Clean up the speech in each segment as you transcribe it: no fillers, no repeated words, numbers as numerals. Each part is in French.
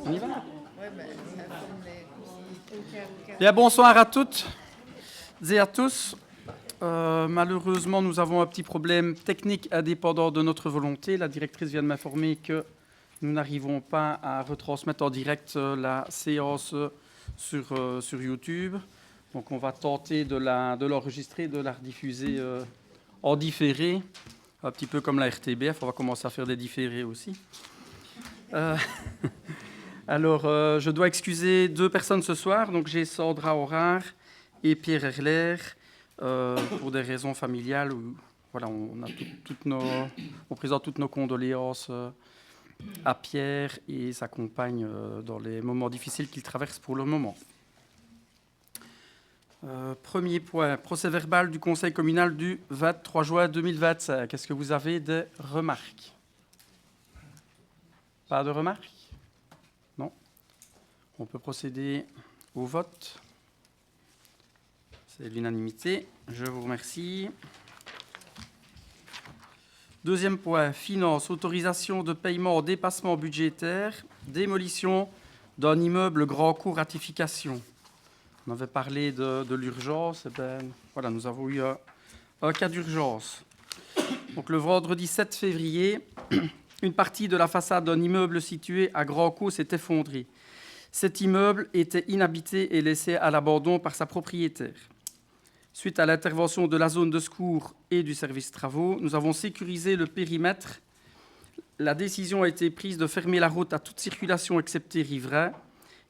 On y va? Bien, bonsoir à toutes et à tous. Malheureusement, nous avons un petit problème technique indépendant de notre volonté. La directrice vient de m'informer que nous n'arrivons pas à retransmettre en direct la séance sur YouTube. Donc, on va tenter de l'enregistrer, de la rediffuser en différé, un petit peu comme la RTBF. On va commencer à faire des différés aussi. Alors, je dois excuser deux personnes ce soir. Donc, j'ai Sandra Horard et Pierre Erler pour des raisons familiales. Où, voilà, on présente toutes nos condoléances à Pierre et sa compagne dans les moments difficiles qu'il traverse pour le moment. Premier point, procès verbal du Conseil communal du 23 juin 2025. Est-ce que vous avez des remarques? Pas de remarques? Non. On peut procéder au vote. C'est l'unanimité. Je vous remercie. Deuxième point, finance, autorisation de paiement en dépassement budgétaire, démolition d'un immeuble grand coût, ratification. On avait parlé de l'urgence. Eh bien, voilà, nous avons eu un cas d'urgence. Donc, le vendredi 7 février, une partie de la façade d'un immeuble situé à Grand-Caux s'est effondrée. Cet immeuble était inhabité et laissé à l'abandon par sa propriétaire. Suite à l'intervention de la zone de secours et du service travaux, nous avons sécurisé le périmètre. La décision a été prise de fermer la route à toute circulation excepté riverains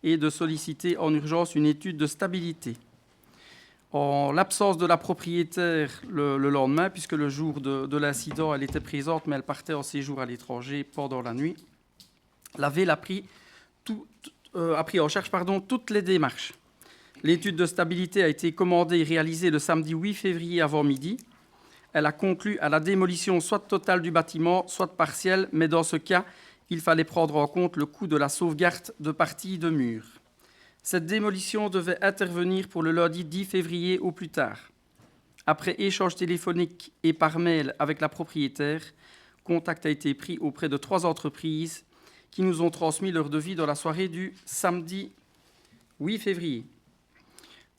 et de solliciter en urgence une étude de stabilité. En l'absence de la propriétaire le lendemain, puisque le jour de l'incident, elle était présente, mais elle partait en séjour à l'étranger pendant la nuit, la ville a pris en charge toutes les démarches. L'étude de stabilité a été commandée et réalisée le samedi 8 février avant midi. Elle a conclu à la démolition soit totale du bâtiment, soit partielle, mais dans ce cas, il fallait prendre en compte le coût de la sauvegarde de parties de murs. Cette démolition devait intervenir pour le lundi 10 février au plus tard. Après échange téléphonique et par mail avec la propriétaire, contact a été pris auprès de 3 entreprises qui nous ont transmis leur devis dans la soirée du samedi 8 février.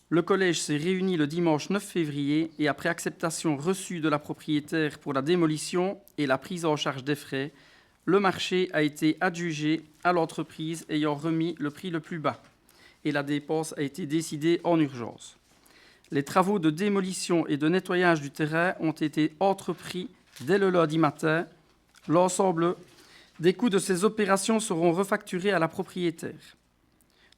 Le collège s'est réuni le dimanche 9 février et après acceptation reçue de la propriétaire pour la démolition et la prise en charge des frais, le marché a été adjugé à l'entreprise ayant remis le prix le plus bas et la dépense a été décidée en urgence. Les travaux de démolition et de nettoyage du terrain ont été entrepris dès le lundi matin. L'ensemble des coûts de ces opérations seront refacturés à la propriétaire.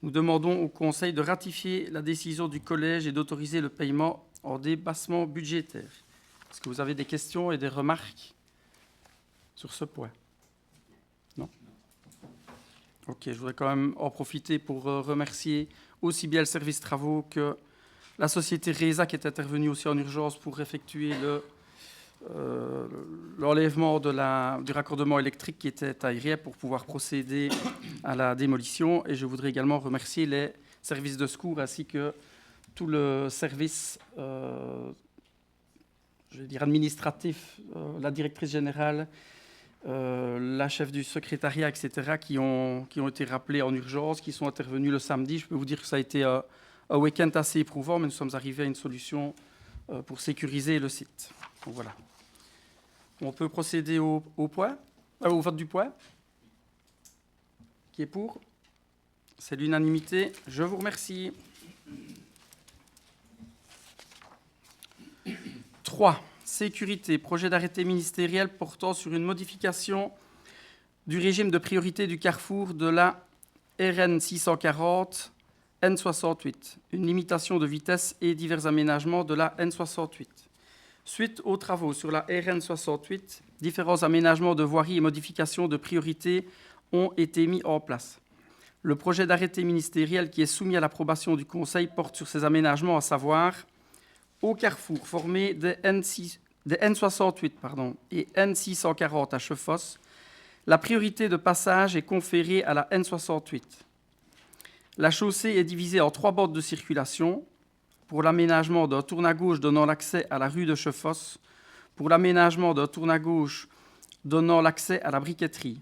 Nous demandons au Conseil de ratifier la décision du collège et d'autoriser le paiement en dépassement budgétaire. Est-ce que vous avez des questions et des remarques sur ce point? Non? Ok, je voudrais quand même en profiter pour remercier aussi bien le service travaux que la société RESA qui est intervenue aussi en urgence pour effectuer l'enlèvement du raccordement électrique qui était aérien pour pouvoir procéder à la démolition. Et je voudrais également remercier les services de secours ainsi que tout le service administratif, la directrice générale, la chef du secrétariat, etc., qui ont été rappelés en urgence, qui sont intervenus le samedi. Je peux vous dire que ça a été un week-end assez éprouvant, mais nous sommes arrivés à une solution pour sécuriser le site. Donc, voilà. On peut procéder au vote du point. Qui est pour? C'est l'unanimité. Je vous remercie. 3. Sécurité. Projet d'arrêté ministériel portant sur une modification du régime de priorité du carrefour de la RN 640 N68. Une limitation de vitesse et divers aménagements de la N68. Suite aux travaux sur la RN 68, différents aménagements de voirie et modifications de priorité ont été mis en place. Le projet d'arrêté ministériel qui est soumis à l'approbation du Conseil porte sur ces aménagements, à savoir au carrefour formé des N68 et N640 à Chefosse, la priorité de passage est conférée à la N68. La chaussée est divisée en 3 bandes de circulation. Pour l'aménagement d'un tourne à gauche donnant l'accès à la rue de Chefosse, pour l'aménagement d'un tourne à gauche donnant l'accès à la briqueterie.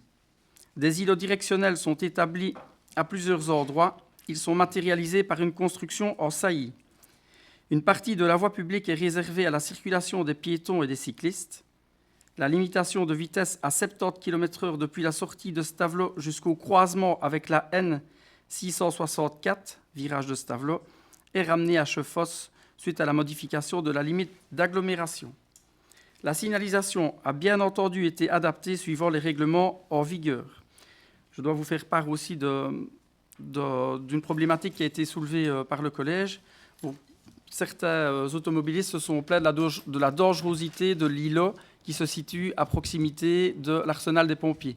Des îlots directionnels sont établis à plusieurs endroits. Ils sont matérialisés par une construction en saillie. Une partie de la voie publique est réservée à la circulation des piétons et des cyclistes. La limitation de vitesse à 70 km/h depuis la sortie de Stavelot jusqu'au croisement avec la N664, virage de Stavelot, est ramenée à Chefosse suite à la modification de la limite d'agglomération. La signalisation a bien entendu été adaptée suivant les règlements en vigueur. Je dois vous faire part aussi d'une problématique qui a été soulevée par le collège. Certains automobilistes se sont plaints de la dangerosité de l'îlot qui se situe à proximité de l'arsenal des pompiers.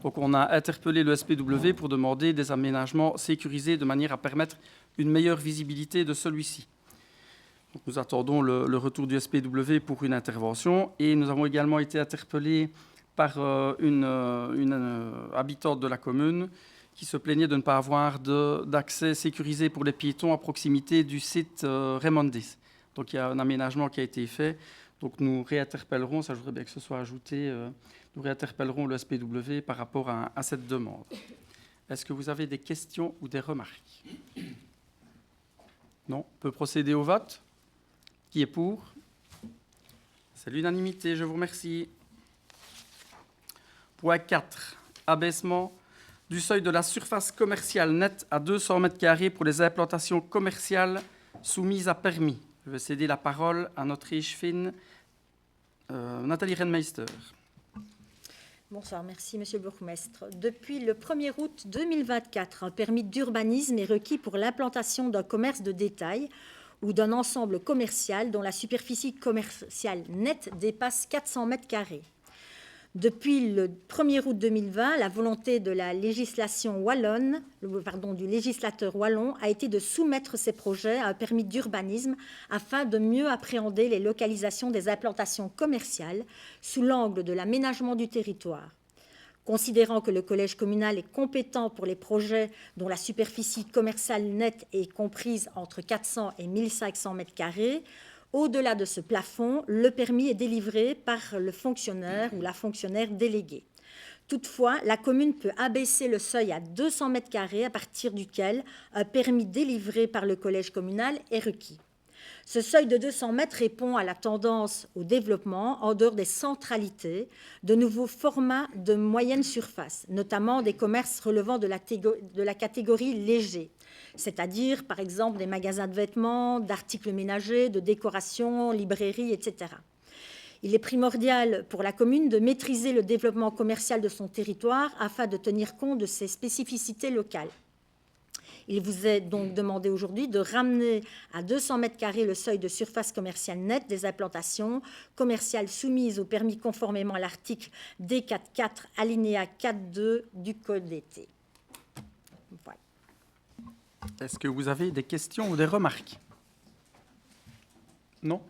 Donc on a interpellé le SPW pour demander des aménagements sécurisés de manière à permettre une meilleure visibilité de celui-ci. Donc nous attendons le retour du SPW pour une intervention et nous avons également été interpellés par une habitante de la commune qui se plaignait de ne pas avoir d'accès sécurisé pour les piétons à proximité du site Raymondis. Donc il y a un aménagement qui a été fait. Donc nous réinterpellerons, ça je voudrais bien que ce soit ajouté, nous réinterpellerons le SPW par rapport à cette demande. Est-ce que vous avez des questions ou des remarques? Non? On peut procéder au vote. Qui est pour? C'est l'unanimité, je vous remercie. Point 4. Abaissement du seuil de la surface commerciale nette à 200 m² pour les implantations commerciales soumises à permis. Je vais céder la parole à notre échevine, Nathalie Renmeister. Bonsoir, merci Monsieur le Bourgmestre. Depuis le 1er août 2024, un permis d'urbanisme est requis pour l'implantation d'un commerce de détail ou d'un ensemble commercial dont la superficie commerciale nette dépasse 400 m². Depuis le 1er août 2020, la volonté de la législation wallonne, du législateur wallon a été de soumettre ces projets à un permis d'urbanisme afin de mieux appréhender les localisations des implantations commerciales sous l'angle de l'aménagement du territoire. Considérant que le collège communal est compétent pour les projets dont la superficie commerciale nette est comprise entre 400 et 1500 m², au-delà de ce plafond, le permis est délivré par le fonctionnaire ou la fonctionnaire déléguée. Toutefois, la commune peut abaisser le seuil à 200 m² à partir duquel un permis délivré par le collège communal est requis. Ce seuil de 200 mètres répond à la tendance au développement en dehors des centralités, de nouveaux formats de moyenne surface, notamment des commerces relevant de la catégorie léger, c'est-à-dire par exemple des magasins de vêtements, d'articles ménagers, de décoration, librairies, etc. Il est primordial pour la commune de maîtriser le développement commercial de son territoire afin de tenir compte de ses spécificités locales. Il vous est donc demandé aujourd'hui de ramener à 200 m² le seuil de surface commerciale nette des implantations commerciales soumises au permis conformément à l'article D4.4 alinéa 4.2 du Code d'été. Voilà. Est-ce que vous avez des questions ou des remarques? Non?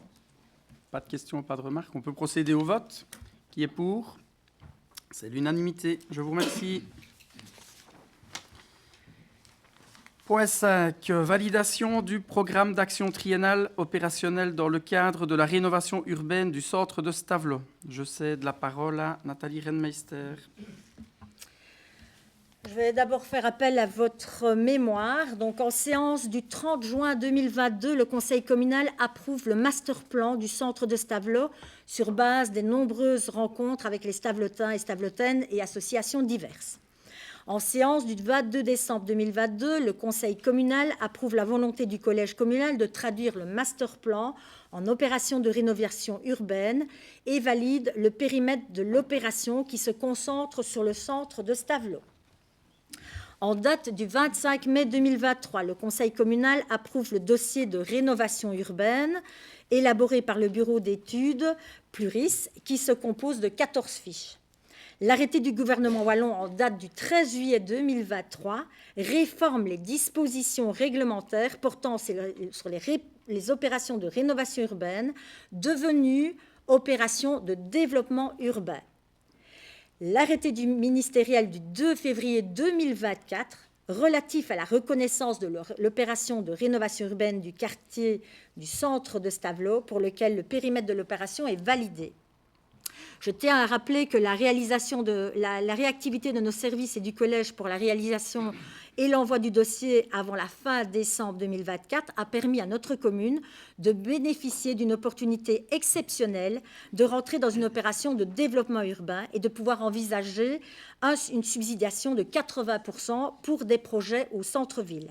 Pas de questions, pas de remarques. On peut procéder au vote. Qui est pour? C'est l'unanimité. Je vous remercie. Point 5. Validation du programme d'action triennale opérationnel dans le cadre de la rénovation urbaine du centre de Stavelot. Je cède la parole à Nathalie Renmeister. Je vais d'abord faire appel à votre mémoire. Donc, en séance du 30 juin 2022, le Conseil communal approuve le master plan du centre de Stavelot sur base des nombreuses rencontres avec les Stavelotins et Stavelotaines et associations diverses. En séance du 22 décembre 2022, le Conseil communal approuve la volonté du Collège communal de traduire le master plan en opération de rénovation urbaine et valide le périmètre de l'opération qui se concentre sur le centre de Stavelot. En date du 25 mai 2023, le Conseil communal approuve le dossier de rénovation urbaine élaboré par le bureau d'études Pluris qui se compose de 14 fiches. L'arrêté du gouvernement wallon en date du 13 juillet 2023 réforme les dispositions réglementaires portant sur les opérations de rénovation urbaine devenues opérations de développement urbain. L'arrêté du ministériel du 2 février 2024 relatif à la reconnaissance de l'opération de rénovation urbaine du quartier du centre de Stavelot pour lequel le périmètre de l'opération est validé. Je tiens à rappeler que la réactivité de nos services et du collège pour la réalisation et l'envoi du dossier avant la fin décembre 2024 a permis à notre commune de bénéficier d'une opportunité exceptionnelle de rentrer dans une opération de développement urbain et de pouvoir envisager une subsidiation de 80% pour des projets au centre-ville.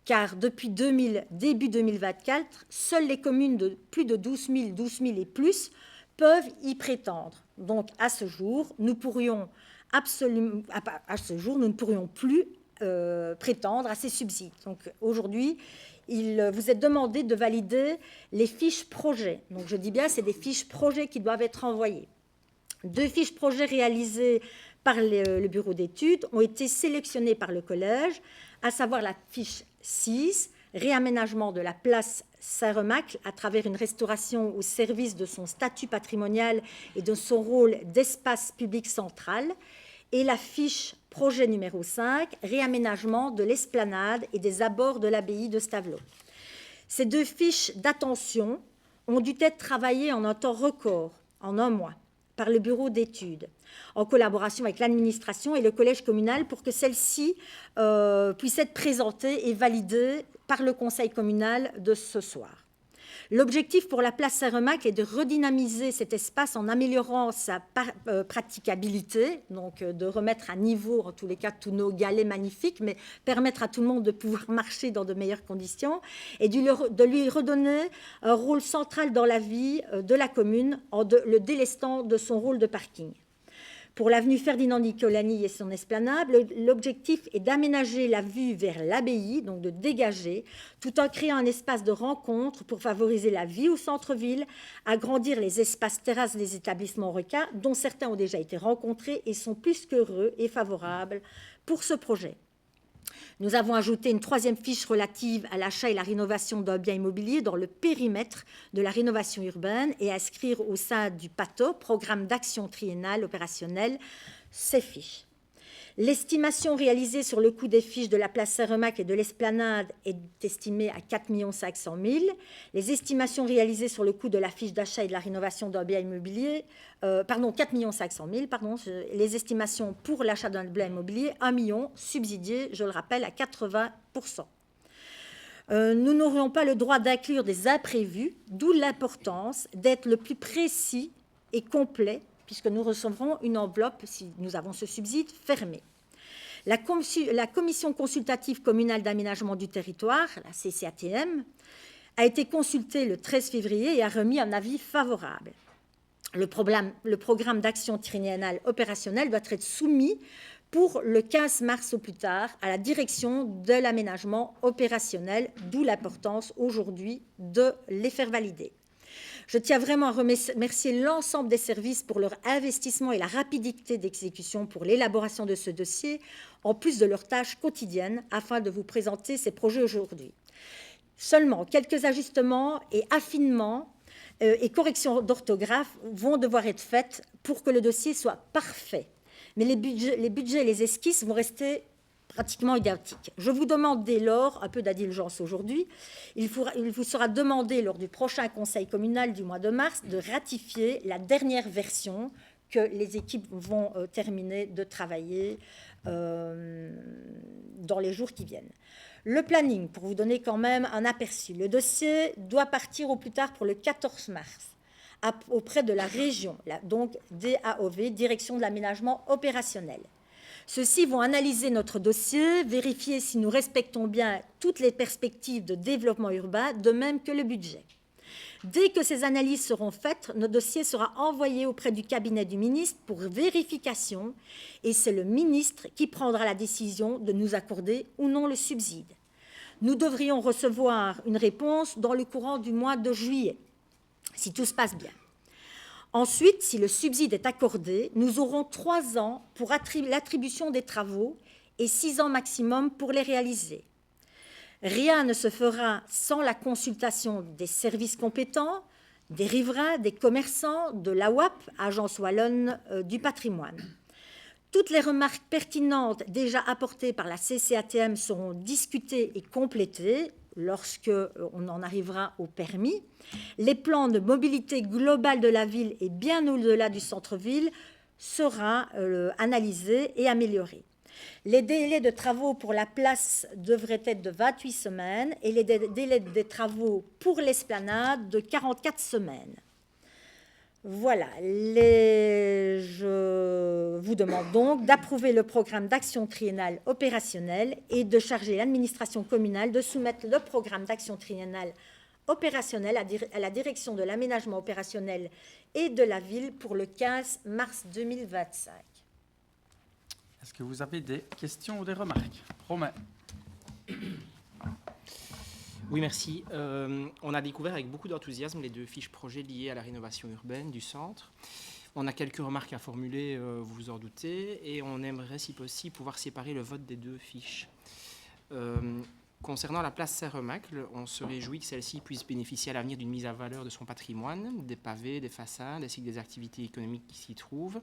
Car depuis début 2024, seules les communes de plus de 12 000 et plus peuvent y prétendre. Donc, à ce jour, nous ne pourrions plus prétendre à ces subsides. Donc, aujourd'hui, il vous est demandé de valider les fiches projets. Donc, je dis bien, c'est des fiches projets qui doivent être envoyées. 2 fiches projets réalisées par le bureau d'études ont été sélectionnées par le collège, à savoir la fiche 6, réaménagement de la place Saint-Remacle à travers une restauration au service de son statut patrimonial et de son rôle d'espace public central, et la fiche projet numéro 5, réaménagement de l'esplanade et des abords de l'abbaye de Stavelot. Ces 2 fiches d'attention ont dû être travaillées en un temps record, en un mois, par le bureau d'études, en collaboration avec l'administration et le collège communal pour que celle-ci puisse être présentée et validée par le conseil communal de ce soir. L'objectif pour la place Saint-Remacle est de redynamiser cet espace en améliorant sa praticabilité, donc de remettre à niveau, en tous les cas, tous nos galets magnifiques, mais permettre à tout le monde de pouvoir marcher dans de meilleures conditions et de lui redonner un rôle central dans la vie de la commune en le délestant de son rôle de parking. Pour l'avenue Ferdinand Nicolani et son esplanade, l'objectif est d'aménager la vue vers l'abbaye, donc de dégager, tout en créant un espace de rencontre pour favoriser la vie au centre-ville, agrandir les espaces terrasses des établissements RECA, dont certains ont déjà été rencontrés et sont plus qu'heureux et favorables pour ce projet. Nous avons ajouté une 3e fiche relative à l'achat et la rénovation d'un bien immobilier dans le périmètre de la rénovation urbaine et à inscrire au sein du PATO, Programme d'action triennale opérationnelle, ces fiches. L'estimation réalisée sur le coût des fiches de la place Saint-Remacle et de l'esplanade est estimée à 4 500 000. Les estimations réalisées sur le coût de la fiche d'achat et de la rénovation d'un bien immobilier, 4 500 000, les estimations pour l'achat d'un bien immobilier, 1 million, subsidié, je le rappelle, à 80%. Nous n'aurions pas le droit d'inclure des imprévus, d'où l'importance d'être le plus précis et complet, puisque nous recevrons une enveloppe, si nous avons ce subside, fermée. La commission consultative communale d'aménagement du territoire, la CCATM, a été consultée le 13 février et a remis un avis favorable. Le programme d'action triennale opérationnelle doit être soumis pour le 15 mars au plus tard à la direction de l'aménagement opérationnel, d'où l'importance aujourd'hui de les faire valider. Je tiens vraiment à remercier l'ensemble des services pour leur investissement et la rapidité d'exécution pour l'élaboration de ce dossier, en plus de leurs tâches quotidiennes, afin de vous présenter ces projets aujourd'hui. Seulement, quelques ajustements et affinements et corrections d'orthographe vont devoir être faites pour que le dossier soit parfait. Mais les budgets et les esquisses vont rester pratiquement identiques. Je vous demande dès lors un peu d'indulgence aujourd'hui. Il vous sera demandé lors du prochain conseil communal du mois de mars de ratifier la dernière version que les équipes vont terminer de travailler dans les jours qui viennent. Le planning, pour vous donner quand même un aperçu, le dossier doit partir au plus tard pour le 14 mars auprès de la région, donc DAOV, Direction de l'aménagement opérationnel. Ceux-ci vont analyser notre dossier, vérifier si nous respectons bien toutes les perspectives de développement urbain, de même que le budget. Dès que ces analyses seront faites, notre dossier sera envoyé auprès du cabinet du ministre pour vérification et c'est le ministre qui prendra la décision de nous accorder ou non le subside. Nous devrions recevoir une réponse dans le courant du mois de juillet, si tout se passe bien. Ensuite, si le subside est accordé, nous aurons 3 ans pour l'attribution des travaux et 6 ans maximum pour les réaliser. Rien ne se fera sans la consultation des services compétents, des riverains, des commerçants, de l'AWAP, Agence wallonne du patrimoine. Toutes les remarques pertinentes déjà apportées par la CCATM seront discutées et complétées lorsqu'on en arrivera au permis. Les plans de mobilité globale de la ville et bien au-delà du centre-ville sera analysé et amélioré. Les délais de travaux pour la place devraient être de 28 semaines et les délais des travaux pour l'esplanade de 44 semaines. Voilà, je vous demande donc d'approuver le programme d'action triennale opérationnelle et de charger l'administration communale de soumettre le programme d'action triennale opérationnelle à la direction de l'aménagement opérationnel et de la ville pour le 15 mars 2025. Est-ce que vous avez des questions ou des remarques? Romain. Oui, merci. On a découvert avec beaucoup d'enthousiasme les 2 fiches projets liées à la rénovation urbaine du centre. On a quelques remarques à formuler, vous vous en doutez, et on aimerait, si possible, pouvoir séparer le vote des 2 fiches. Concernant la place Saint-Remacle, on se réjouit que celle-ci puisse bénéficier à l'avenir d'une mise à valeur de son patrimoine, des pavés, des façades, ainsi que des activités économiques qui s'y trouvent.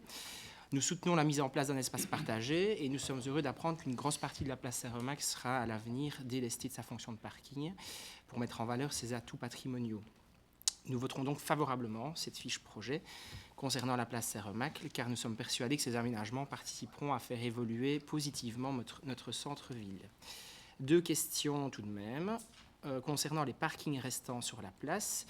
Nous soutenons la mise en place d'un espace partagé et nous sommes heureux d'apprendre qu'une grosse partie de la place Saint-Remacle sera à l'avenir délestée de sa fonction de parking pour mettre en valeur ses atouts patrimoniaux. Nous voterons donc favorablement cette fiche projet concernant la place Saint-Remacle car nous sommes persuadés que ces aménagements participeront à faire évoluer positivement notre centre-ville. 2 questions tout de même. Concernant les parkings restants sur la place,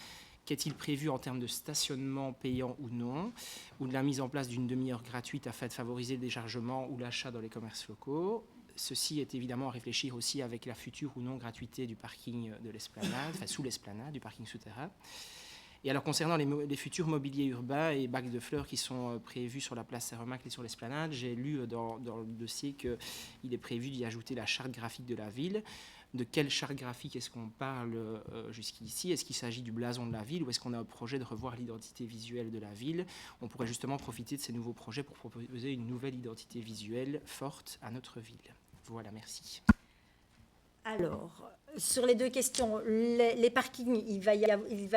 qu'est-il prévu en termes de stationnement payant ou non, ou de la mise en place d'une demi-heure gratuite afin de favoriser le déchargement ou l'achat dans les commerces locaux? Ceci est évidemment à réfléchir aussi avec la future ou non gratuité du parking de l'esplanade, enfin sous l'esplanade, du parking souterrain. Et alors concernant les futurs mobiliers urbains et bacs de fleurs qui sont prévus sur la place Saint-Remacle et sur l'esplanade, j'ai lu dans le dossier qu'il est prévu d'y ajouter la charte graphique de la ville. De quelle charte graphique est-ce qu'on parle jusqu'ici? Est-ce qu'il s'agit du blason de la ville ou est-ce qu'on a un projet de revoir l'identité visuelle de la ville? On pourrait justement profiter de ces nouveaux projets pour proposer une nouvelle identité visuelle forte à notre ville. Voilà, merci. Alors, sur les 2 questions, les parkings, il va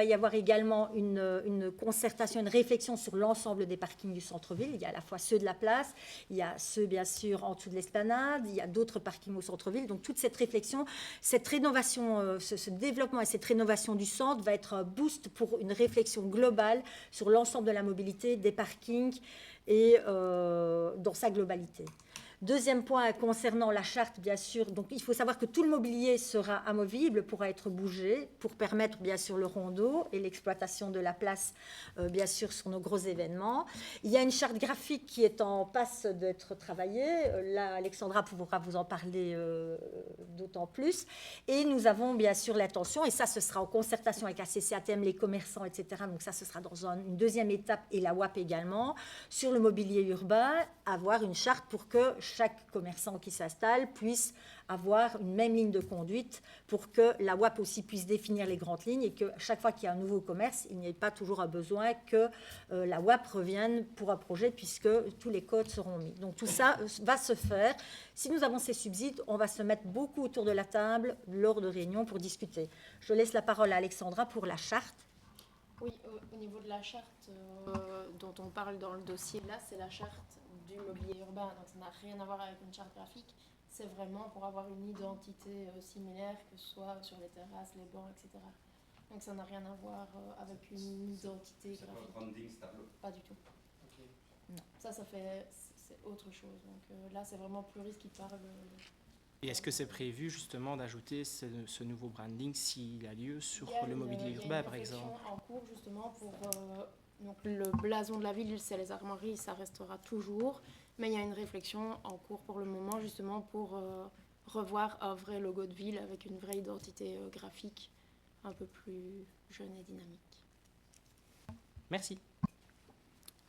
y avoir également une concertation, une réflexion sur l'ensemble des parkings du centre-ville. Il y a à la fois ceux de la place, il y a ceux, bien sûr, en dessous de l'esplanade, il y a d'autres parkings au centre-ville. Donc, toute cette réflexion, cette rénovation, ce développement et cette rénovation du centre va être un boost pour une réflexion globale sur l'ensemble de la mobilité, des parkings et dans sa globalité. Deuxième point concernant la charte, bien sûr, donc il faut savoir que tout le mobilier sera amovible, pourra être bougé pour permettre bien sûr le rondeau et l'exploitation de la place, bien sûr, sur nos gros événements. Il y a une charte graphique qui est en passe d'être travaillée. Là, Alexandra pourra vous en parler d'autant plus. Et nous avons bien sûr l'intention, et ça, ce sera en concertation avec la CCATM, les commerçants, etc. Donc ça, ce sera dans une deuxième étape, et la WAP également, sur le mobilier urbain, avoir une charte pour que chaque commerçant qui s'installe puisse avoir une même ligne de conduite pour que la WAP aussi puisse définir les grandes lignes et que chaque fois qu'il y a un nouveau commerce, il n'y ait pas toujours un besoin que la WAP revienne pour un projet puisque tous les codes seront mis. Donc tout ça va se faire. Si nous avons ces subsides, on va se mettre beaucoup autour de la table lors de réunions pour discuter. Je laisse la parole à Alexandra pour la charte. Oui, au niveau de la charte dont on parle dans le dossier, là, c'est la charte du mobilier urbain, donc ça n'a rien à voir avec une charte graphique, c'est vraiment pour avoir une identité similaire, que ce soit sur les terrasses, les bancs, etc. Donc ça n'a rien à voir avec une identité graphique. Branding, pas du tout. Okay. Non, c'est autre chose. Donc là, c'est vraiment Pluris qui parle. Et est-ce que c'est prévu justement d'ajouter ce nouveau branding s'il a lieu sur le mobilier urbain, par exemple? Il y a une réflexion en cours justement pour... donc le blason de la ville, c'est les armoiries, ça restera toujours. Mais il y a une réflexion en cours pour le moment, justement, pour revoir un vrai logo de ville avec une vraie identité graphique un peu plus jeune et dynamique. Merci.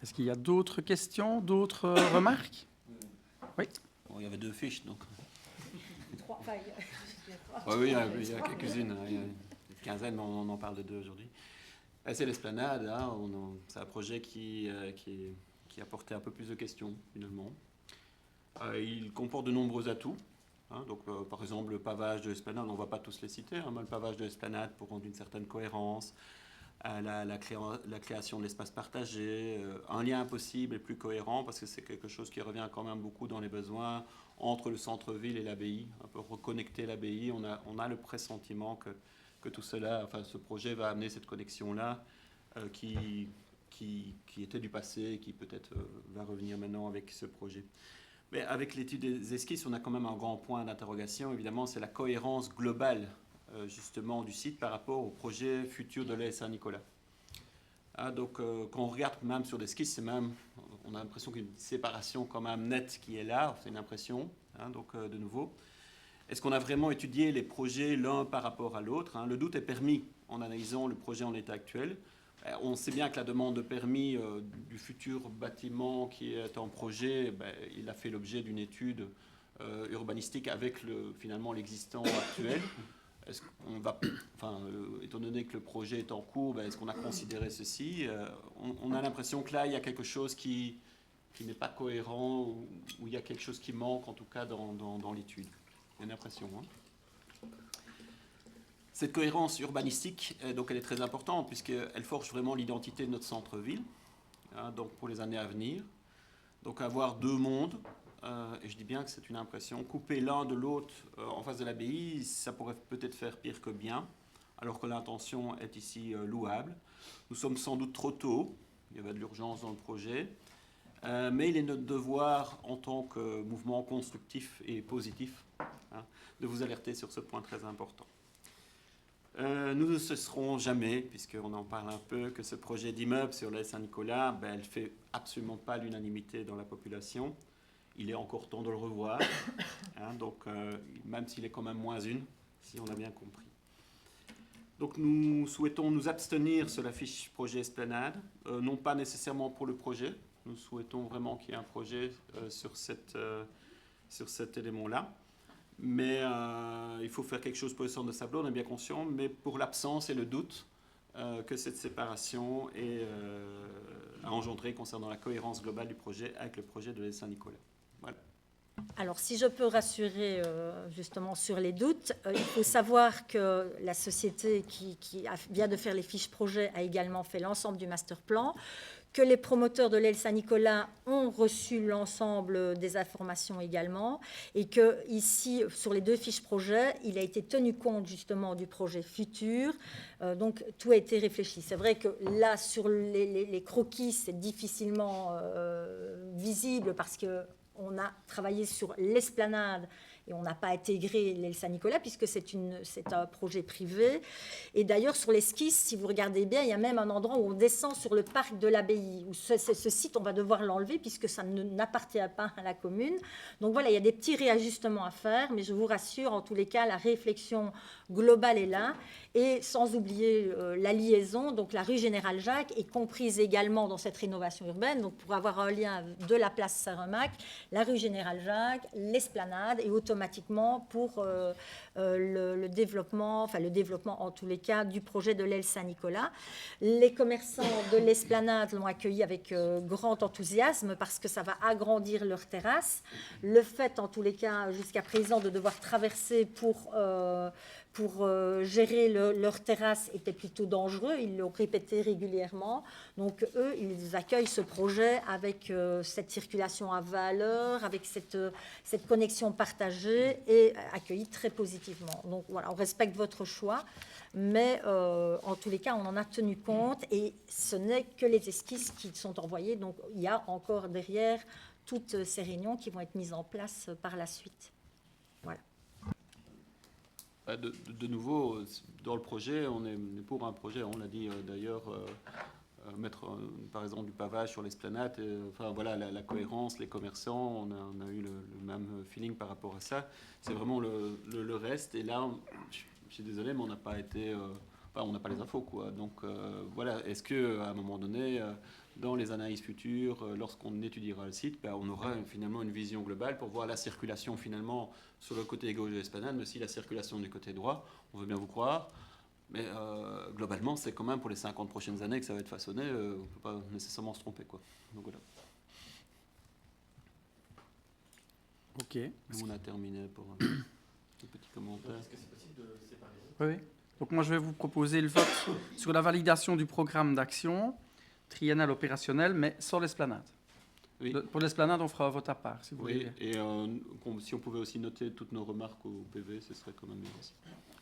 Est-ce qu'il y a d'autres questions, d'autres remarques? Oui. Bon, il y avait 2 fiches, donc. 3, enfin, Oui, il y a quelques-unes. Il y a une quinzaine, mais on en parle de 2 aujourd'hui. C'est l'esplanade, hein, c'est un projet qui a porté un peu plus de questions, finalement. Il comporte de nombreux atouts. Hein, donc, par exemple, le pavage de l'esplanade, on ne va pas tous les citer, hein, mais le pavage de l'esplanade pour rendre une certaine cohérence, la création de l'espace partagé, un lien possible et plus cohérent, parce que c'est quelque chose qui revient quand même beaucoup dans les besoins entre le centre-ville et l'abbaye, un peu reconnecter l'abbaye. On a le pressentiment que tout cela, enfin ce projet va amener cette connexion-là qui était du passé et qui peut-être va revenir maintenant avec ce projet. Mais avec l'étude des esquisses, on a quand même un grand point d'interrogation, évidemment, c'est la cohérence globale justement du site par rapport au projet futur de l'ES Saint-Nicolas. Donc quand on regarde même sur l'esquisse, on a l'impression qu'il y a une séparation quand même nette qui est là, c'est une impression, donc de nouveau. Est-ce qu'on a vraiment étudié les projets l'un par rapport à l'autre? Le doute est permis en analysant le projet en état actuel. On sait bien que la demande de permis du futur bâtiment qui est en projet, il a fait l'objet d'une étude urbanistique avec finalement l'existant actuel. Est-ce qu'on va, étant donné que le projet est en cours, est-ce qu'on a considéré ceci? On a l'impression que là, il y a quelque chose qui n'est pas cohérent, ou il y a quelque chose qui manque, en tout cas, dans l'étude. Il y a une impression. Cette cohérence urbanistique, donc elle est très importante, puisqu'elle forge vraiment l'identité de notre centre-ville, donc pour les années à venir. Donc avoir deux mondes, et je dis bien que c'est une impression, couper l'un de l'autre en face de l'abbaye, ça pourrait peut-être faire pire que bien, alors que l'intention est ici louable. Nous sommes sans doute trop tôt, il y avait de l'urgence dans le projet, mais il est notre devoir en tant que mouvement constructif et positif de vous alerter sur ce point très important. Nous ne cesserons jamais, puisqu'on en parle un peu, que ce projet d'immeuble sur l'île Saint-Nicolas, elle ne fait absolument pas l'unanimité dans la population. Il est encore temps de le revoir, donc même s'il est quand même moins une, si on a bien compris. Donc nous souhaitons nous abstenir sur la fiche projet Esplanade, non pas nécessairement pour le projet, nous souhaitons vraiment qu'il y ait un projet sur cet élément-là. Mais il faut faire quelque chose pour le centre de Sablons, on est bien conscient, mais pour l'absence et le doute que cette séparation a engendré concernant la cohérence globale du projet avec le projet de l'île Saint-Nicolas. Voilà. Alors, si je peux rassurer justement sur les doutes, il faut savoir que la société qui vient de faire les fiches projets a également fait l'ensemble du master plan, que les promoteurs de l'île Saint-Nicolas ont reçu l'ensemble des informations également, et que ici, sur les deux fiches projets, il a été tenu compte justement du projet futur, donc tout a été réfléchi. C'est vrai que là, sur les croquis, c'est difficilement visible parce qu'on a travaillé sur l'esplanade et on n'a pas intégré l'île Saint-Nicolas puisque c'est un projet privé. Et d'ailleurs, sur l'esquisse, si vous regardez bien, il y a même un endroit où on descend sur le parc de l'abbaye. Où ce site, on va devoir l'enlever puisque ça n'appartient pas à la commune. Donc voilà, il y a des petits réajustements à faire, mais je vous rassure, en tous les cas, la réflexion globale est là. Et sans oublier la liaison, donc la rue Général Jacques est comprise également dans cette rénovation urbaine. Donc pour avoir un lien de la place Saint-Remac, la rue Général Jacques, l'esplanade et automatiquement pour le développement en tous les cas du projet de l'île Saint-Nicolas. Les commerçants de l'esplanade l'ont accueilli avec grand enthousiasme parce que ça va agrandir leur terrasse. Le fait en tous les cas jusqu'à présent de devoir traverser pour gérer leur terrasse était plutôt dangereux, ils l'ont répété régulièrement. Donc eux, ils accueillent ce projet avec cette circulation à valeur, avec cette connexion partagée et accueillie très positivement. Donc voilà, on respecte votre choix, mais en tous les cas, on en a tenu compte et ce n'est que les esquisses qui sont envoyées. Donc il y a encore derrière toutes ces réunions qui vont être mises en place par la suite. Voilà. De nouveau, dans le projet, on est pour un projet, on l'a dit d'ailleurs, mettre par exemple du pavage sur l'esplanade, enfin voilà, la cohérence, les commerçants, on a eu le même feeling par rapport à ça. C'est vraiment le reste, et là, je suis désolé, mais on n'a pas été, on n'a pas les infos, quoi. Donc voilà, est-ce qu'à un moment donné, dans les analyses futures, lorsqu'on étudiera le site, on aura finalement une vision globale pour voir la circulation finalement sur le côté gauche de l'esplanade, mais aussi la circulation du côté droit. On veut bien vous croire, mais globalement, c'est quand même pour les 50 prochaines années que ça va être façonné. On ne peut pas nécessairement se tromper, quoi. Donc voilà. Ok. On a terminé pour un petit commentaire. Est-ce que c'est possible de séparer? Oui, oui. Donc moi, je vais vous proposer le vote sur la validation du programme d'action triennal opérationnel, mais sans l'esplanade. Oui. Pour l'esplanade, on fera un vote à part, si vous Oui, voulez. et si on pouvait aussi noter toutes nos remarques au PV, ce serait quand même bien aussi.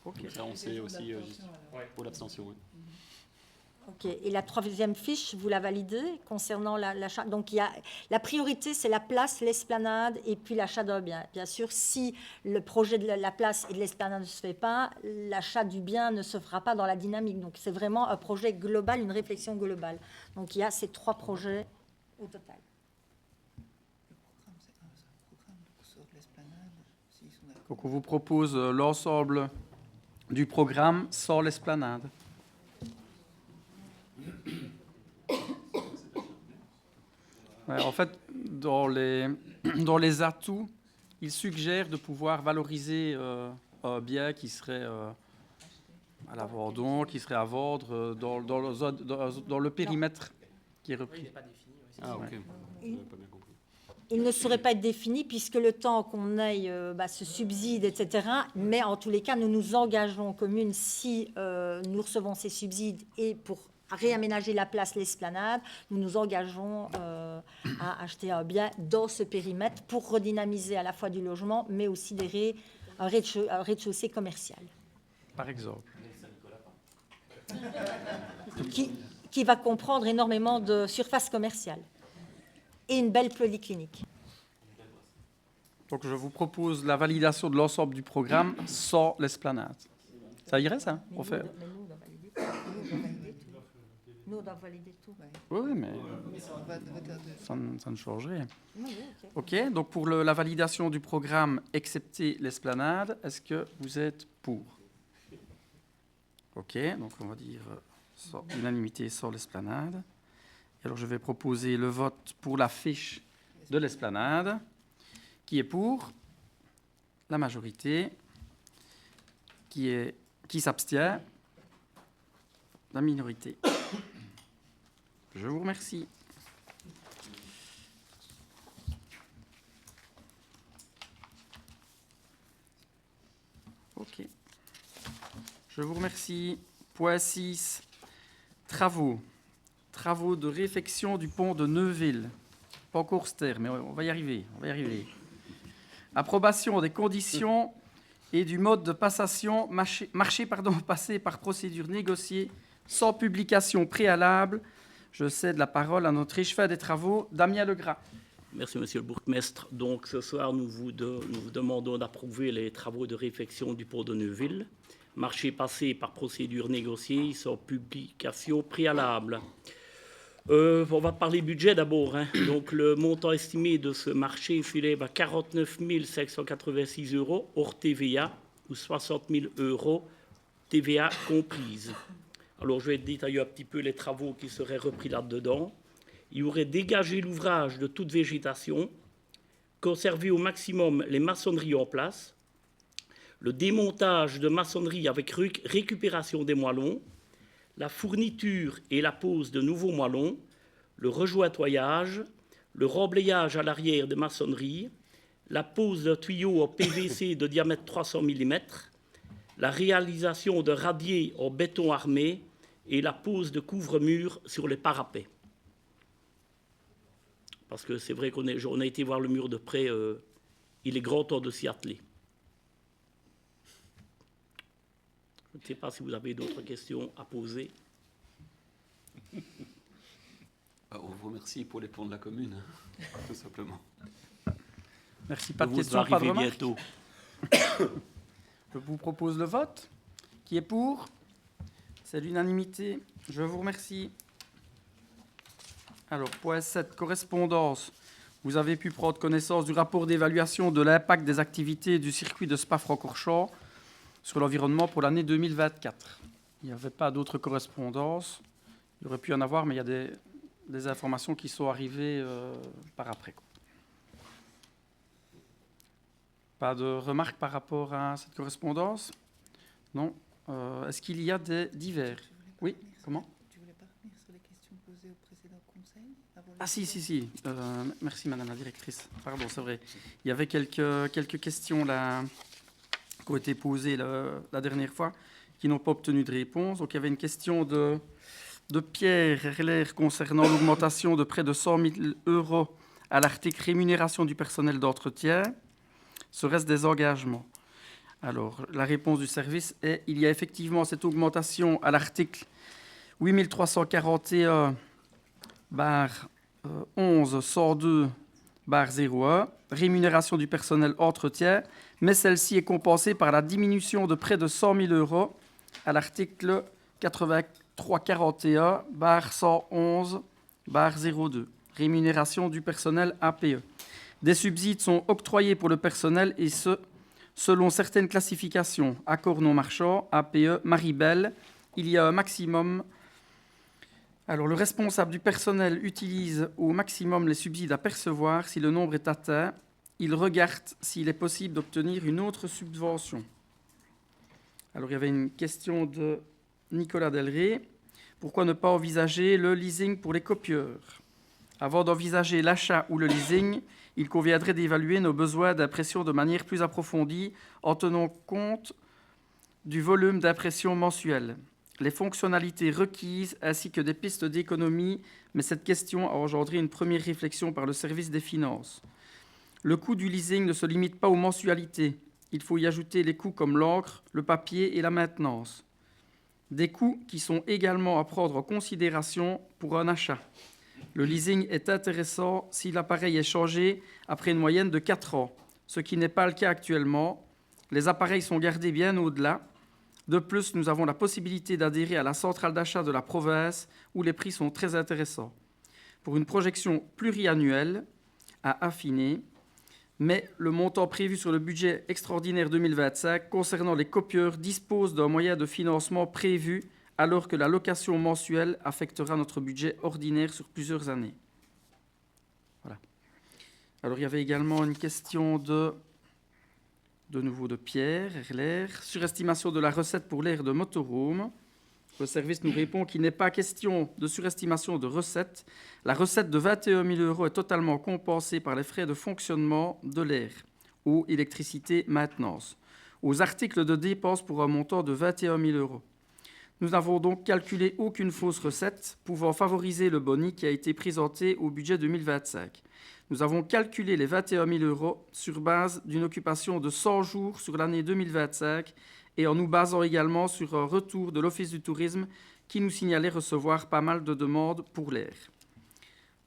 Ok. Comme ça, on sait aussi juste pour l'abstention. Oui. Ok. Et la troisième fiche, vous la validez concernant l'achat. Donc, il y a, la priorité, c'est la place, l'esplanade et puis l'achat d'un bien. Bien sûr, si le projet de la place et de l'esplanade ne se fait pas, l'achat du bien ne se fera pas dans la dynamique. Donc, c'est vraiment un projet global, une réflexion globale. Donc, il y a ces 3 projets au total. Donc on vous propose l'ensemble du programme sans l'esplanade. Ouais, en fait, dans les atouts, il suggère de pouvoir valoriser un bien qui serait à l'abandon, qui serait à vendre dans le périmètre qui est Oui, il repris. n'est pas défini. Oui, c'est Ah, ça. ok. J'avais pas bien compris. Il ne saurait pas être défini puisque le temps qu'on ait ce subside, etc. Mais en tous les cas, nous nous engageons communes si nous recevons ces subsides et pour réaménager la place, l'esplanade, nous nous engageons à acheter un bien dans ce périmètre pour redynamiser à la fois du logement, mais aussi un rez-de-chaussée commercial Par exemple. qui va comprendre énormément de surface commerciale et une belle polyclinique. Donc je vous propose la validation de l'ensemble du programme sans l'esplanade. Ça irait, ça? On fait... Nous, on doit valider tout. Oui, mais ça ne change rien. OK, donc pour la validation du programme, excepté l'esplanade, est-ce que vous êtes pour? OK, donc on va dire unanimité sans l'esplanade. Alors je vais proposer le vote pour la fiche de l'esplanade. Qui est pour? La majorité. Qui s'abstient? La minorité. Je vous remercie. OK. Je vous remercie. Point 6. Travaux. Travaux de réfection du pont de Neuville. Pas encore Ster, mais on va y arriver. Approbation des conditions et du mode de passation marché passé par procédure négociée sans publication préalable. Je cède la parole à notre échevin des travaux, Damien Legras. Merci, Monsieur le bourgmestre. Donc, ce soir, nous vous demandons d'approuver les travaux de réfection du pont de Neuville, marché passé par procédure négociée sans publication préalable. On va parler budget d'abord. Donc, le montant estimé de ce marché s'élève à 49 586 € hors TVA ou 60 000 € TVA comprise. Alors, je vais détailler un petit peu les travaux qui seraient repris là-dedans. Il y aurait dégagé l'ouvrage de toute végétation, conservé au maximum les maçonneries en place, le démontage de maçonnerie avec récupération des moellons, la fourniture et la pose de nouveaux moellons, le rejointoyage, le remblayage à l'arrière des maçonneries, la pose d'un tuyau en PVC de diamètre 300 mm, la réalisation de radiers en béton armé et la pose de couvre-murs sur les parapets. Parce que c'est vrai qu'on a été voir le mur de près, il est grand temps de s'y atteler. Je ne sais pas si vous avez d'autres questions à poser. On vous remercie pour les ponts de la commune, tout simplement. Merci. Pas de Vous questions, pas de arrivez remarques. bientôt. Je vous propose le vote. Qui est pour? C'est l'unanimité. Je vous remercie. Alors, point 7, correspondance. Vous avez pu prendre connaissance du rapport d'évaluation de l'impact des activités du circuit de Spa-Francorchamps sur l'environnement pour l'année 2024. Il n'y avait pas d'autres correspondances. Il aurait pu y en avoir, mais il y a des informations qui sont arrivées par après. Pas de remarques par rapport à cette correspondance? Non. Est-ce qu'il y a des divers? Oui, comment? Tu voulais pas revenir sur les questions posées au précédent conseil avant Ah si. Merci Madame la directrice. Pardon, c'est vrai. Il y avait quelques questions là qui ont été posées la dernière fois qui n'ont pas obtenu de réponse. Donc, il y avait une question de Pierre Herler concernant l'augmentation de près de 100 000 € à l'article rémunération du personnel d'entretien. Serait-ce des engagements? Alors, la réponse du service est il y a effectivement cette augmentation à l'article 8341 11 102 01, rémunération du personnel entretien, mais celle-ci est compensée par la diminution de près de 100 000 € à l'article 8341 111 02, rémunération du personnel APE. Des subsides sont octroyés pour le personnel et ce, selon certaines classifications. Accord non marchand, APE, Maribel, il y a un maximum. Alors, le responsable du personnel utilise au maximum les subsides à percevoir. Si le nombre est atteint, il regarde s'il est possible d'obtenir une autre subvention. Alors, il y avait une question de Nicolas Delré. Pourquoi ne pas envisager le leasing pour les copieurs? Avant d'envisager l'achat ou le leasing, il conviendrait d'évaluer nos besoins d'impression de manière plus approfondie en tenant compte du volume d'impression mensuel, les fonctionnalités requises ainsi que des pistes d'économie, mais cette question a engendré une première réflexion par le service des finances. Le coût du leasing ne se limite pas aux mensualités. Il faut y ajouter les coûts comme l'encre, le papier et la maintenance. Des coûts qui sont également à prendre en considération pour un achat. Le leasing est intéressant si l'appareil est changé après une moyenne de 4 ans, ce qui n'est pas le cas actuellement. Les appareils sont gardés bien au-delà. De plus, nous avons la possibilité d'adhérer à la centrale d'achat de la province où les prix sont très intéressants. Pour une projection pluriannuelle à affiner, mais le montant prévu sur le budget extraordinaire 2025 concernant les copieurs dispose d'un moyen de financement prévu alors que la location mensuelle affectera notre budget ordinaire sur plusieurs années. Voilà. Alors, il y avait également une question de nouveau de Pierre Herler. Surestimation de la recette pour l'aire de motorhome. Le service nous répond qu'il n'est pas question de surestimation de recette. La recette de 21 000 € est totalement compensée par les frais de fonctionnement de l'aire, eau, électricité, maintenance, aux articles de dépenses pour un montant de 21 000 €. Nous n'avons donc calculé aucune fausse recette pouvant favoriser le boni qui a été présenté au budget 2025. Nous avons calculé les 21 000 € sur base d'une occupation de 100 jours sur l'année 2025 et en nous basant également sur un retour de l'Office du tourisme qui nous signalait recevoir pas mal de demandes pour l'air.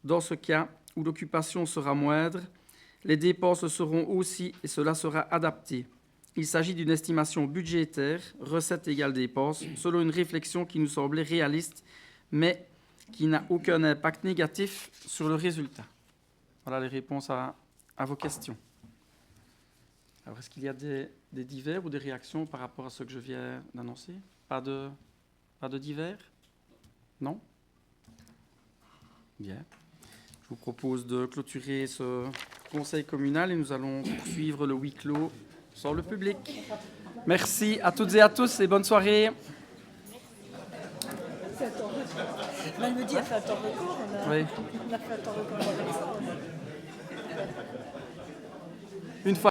Dans ce cas où l'occupation sera moindre, les dépenses seront aussi et cela sera adapté. Il s'agit d'une estimation budgétaire, recettes égale dépenses, selon une réflexion qui nous semblait réaliste, mais qui n'a aucun impact négatif sur le résultat. Voilà les réponses à vos questions. Alors, est-ce qu'il y a des divers ou des réactions par rapport à ce que je viens d'annoncer? Pas de divers? Non? Bien. Je vous propose de clôturer ce conseil communal et nous allons poursuivre le huis clos sans le public. Merci à toutes et à tous et bonne soirée. Elle me dit, elle fait un temps record. Oui. On a fait un temps record avec ça. Une fois.